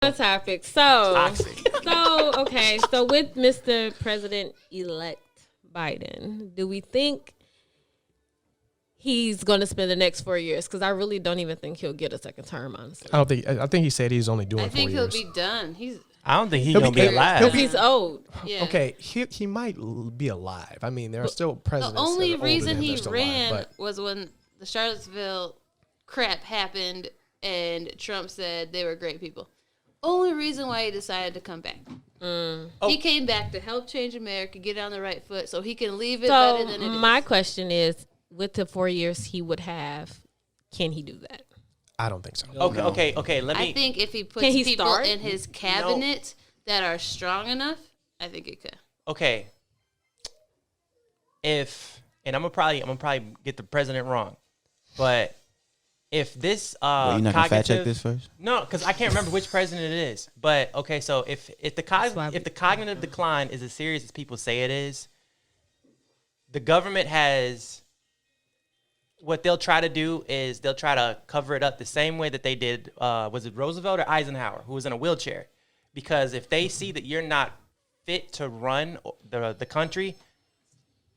topic. Toxic. So with Mr. President-elect Biden, do we think he's going to spend the next 4 years? Because I really don't even think he'll get a second term, honestly. I think he said he's only doing 4 years. I think he'll be done. I don't think he's going to be alive. He's old. Yeah. Okay, he might be alive. I mean, there are still presidents. The only that are older reason than him he that are still alive, ran was when the Charlottesville crap happened and Trump said they were great people. Only reason why he decided to come back. He came back to help change America, get on the right foot, so he can leave it better than it is. My question is, with the 4 years he would have, can he do that? I don't think so. Okay. Let me. I think if he puts Can he people start? in his cabinet that are strong enough, I think it could. Okay. And I'm gonna probably get the president wrong, but if this You're not gonna fact check this first? No, because I can't remember which president it is. But okay, so if the cognitive decline is as serious as people say it is, the government has, what they'll try to do is they'll try to cover it up the same way that they did. Was it Roosevelt or Eisenhower, who was in a wheelchair? Because if they see that you're not fit to run the country,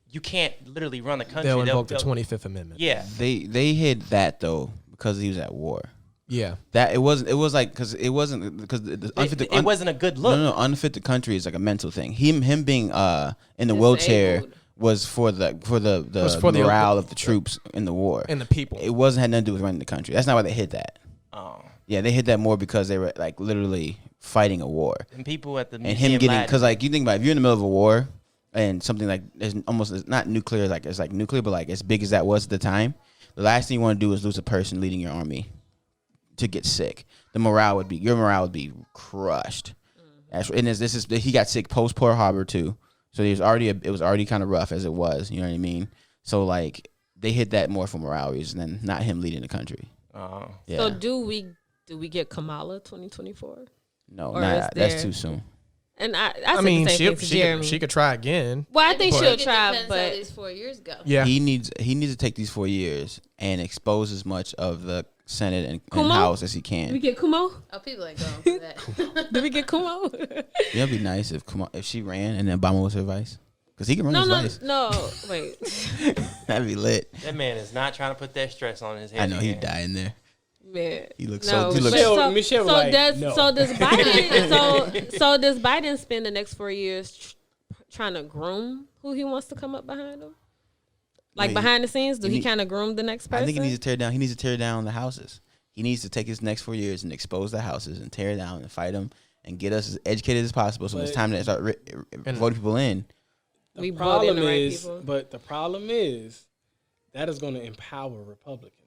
you can't literally run the country. They'll invoke the 25th Amendment. Yeah, They hid that though because he was at war. Yeah. That it wasn't because it wasn't because it wasn't a good look. No, unfit to country is like a mental thing. Him being in the wheelchair was for the morale of the troops in the war and the people. It wasn't had nothing to do with running the country. That's not why they hid that. Oh, yeah, they hid that more because they were like literally fighting a war. And people at the and him getting because like you think about it, if you're in the middle of a war and something like it's not nuclear, like it's like nuclear, but like as big as that was at the time, the last thing you want to do is lose a person leading your army to get sick. Your morale would be crushed. And he got sick post Pearl Harbor too, so it was already kind of rough as it was. You know what I mean? So like they hit that more for morale reasons than not him leading the country. Oh, yeah. So do we get Kamala 2024? No, that's too soon. And I mean, she could try again. Well, I think she'll try, depends but how these 4 years go. Yeah, he needs to take these 4 years and expose as much of the Senate and House as he can. Did we get Kumo? Oh, people ain't going for that. Did we get Kumo? It'd be nice if she ran and then Obama was her vice, because he can run his vice. No, wait. That'd be lit. That man is not trying to put that stress on his head. I know he'd die in there. Man. He looks Michelle so like, does no. so does Biden so does Biden spend the next 4 years trying to groom who he wants to come up behind him? Like behind the scenes, he kind of groom the next person? I think he needs to tear down the houses. He needs to take his next 4 years and expose the houses and tear down and fight them and get us as educated as possible. So when it's time to start voting people in. We vote in the right people. But the problem is that is going to empower Republicans.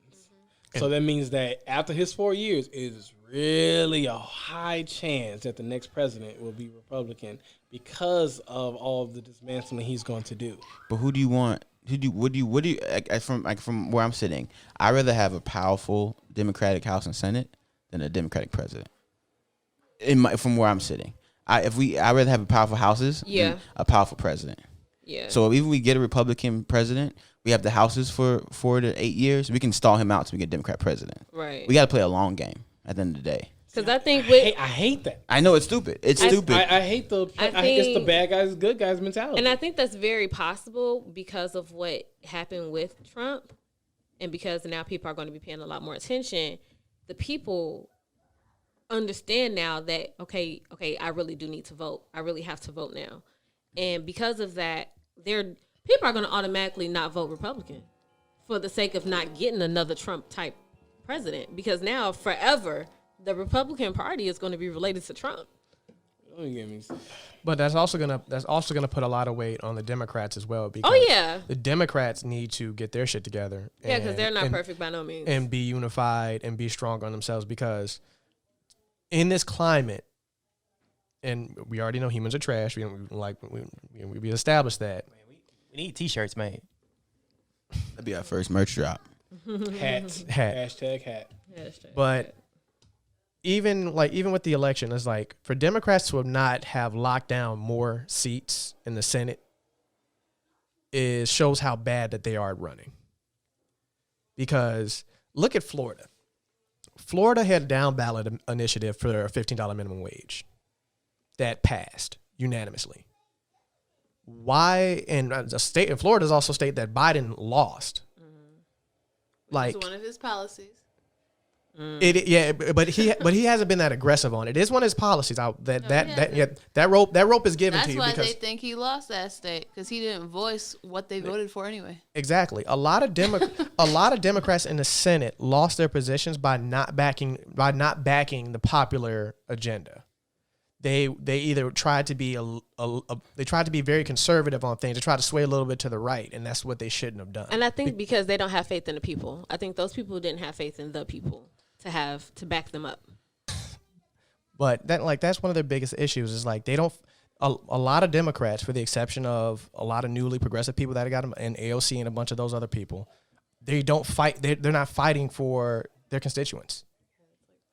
So that means that after his 4 years, it is really a high chance that the next president will be Republican because of all of the dismantling he's going to do. But who do you want? From where I'm sitting, I'd rather have a powerful Democratic House and Senate than a Democratic president. From where I'm sitting, I'd rather have a powerful houses than a powerful president. Yeah. So even we get a Republican president, we have the houses for 4 to 8 years. We can stall him out so we get a Democrat president. Right. We got to play a long game at the end of the day. Because I think I hate that. I know it's stupid. It's stupid. I hate it's the bad guys, good guys mentality. And I think that's very possible because of what happened with Trump, and because now people are going to be paying a lot more attention. The people understand now that okay, I really do need to vote. I really have to vote now, and because of that, people are going to automatically not vote Republican for the sake of not getting another Trump type president, because now forever the Republican Party is going to be related to Trump. Don't get me. But that's also gonna put a lot of weight on the Democrats as well, because the Democrats need to get their shit together. Yeah, because they're not perfect by no means. And be unified and be strong on themselves, because in this climate, and we already know humans are trash. We established that. We need T-shirts made. That'd be our first merch drop. Hats. Hashtag hat. But even with the election, it's like for Democrats to not have locked down more seats in the Senate shows how bad that they are at running. Because look at Florida. Florida had a down ballot initiative for a $15 minimum wage that passed unanimously. Why? And the state in Florida is also a state that Biden lost. Like It's one of his policies. but he hasn't been that aggressive on it. It is one of his policies. That rope is given That's to you why because they think he lost that state, because he didn't voice what they voted for anyway. exactly a lot of Democrats in the Senate lost their positions by not backing the popular agenda. They either tried to be they tried to be very conservative on things. They tried to sway a little bit to the right, and that's what they shouldn't have done. And I think because they don't have faith in the people. I think those people didn't have faith in the people to back them up. But that's one of their biggest issues is like they don't. A lot of Democrats, for the exception of a lot of newly progressive people that got them, and AOC and a bunch of those other people, they don't fight. They're not fighting for their constituents.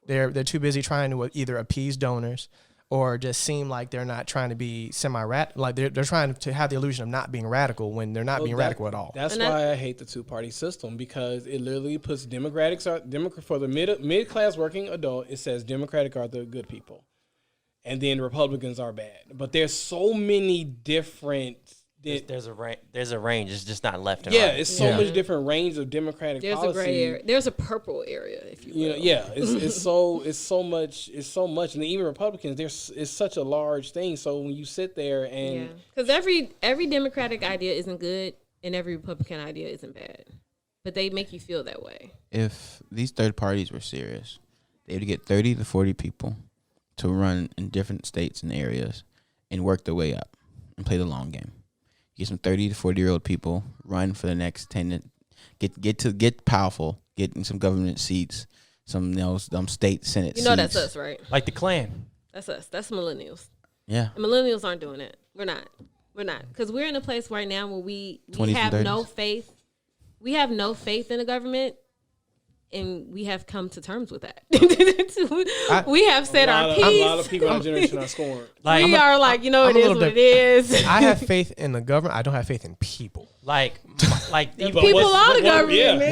They're too busy trying to either appease donors or just seem like they're not trying to be like they're trying to have the illusion of not being radical when they're not being radical at all. That's why I hate the two-party system, because it literally puts Democrats for the mid-class working adult. It says Democratic are the good people, and then Republicans are bad. But there's so many different. There's a range. It's just not left and Yeah, right. it's so much different range of Democratic There's policy. a gray area. There's a purple area, if you will. It's so much, and even Republicans, it's such a large thing. So when you sit there and because every Democratic idea isn't good and every Republican idea isn't bad, but they make you feel that way. If these third parties were serious, they would get 30 to 40 people to run in different states and areas and work their way up and play the long game. Get some 30 to 40-year-old people, run for the next 10, get powerful, get in some government seats, some state senate seats. That's us, right? Like the Klan. That's us. That's millennials. Yeah. The millennials aren't doing it. We're not. Because we're in a place right now where we 20s have and no 30s. faith. We have no faith in the government, and we have come to terms with that. We have said our piece. A lot of people in our generation are scorned. Like, We are like, it I'm a is little what it is. I have faith in the government. I don't have faith in people. like But People are the government, man.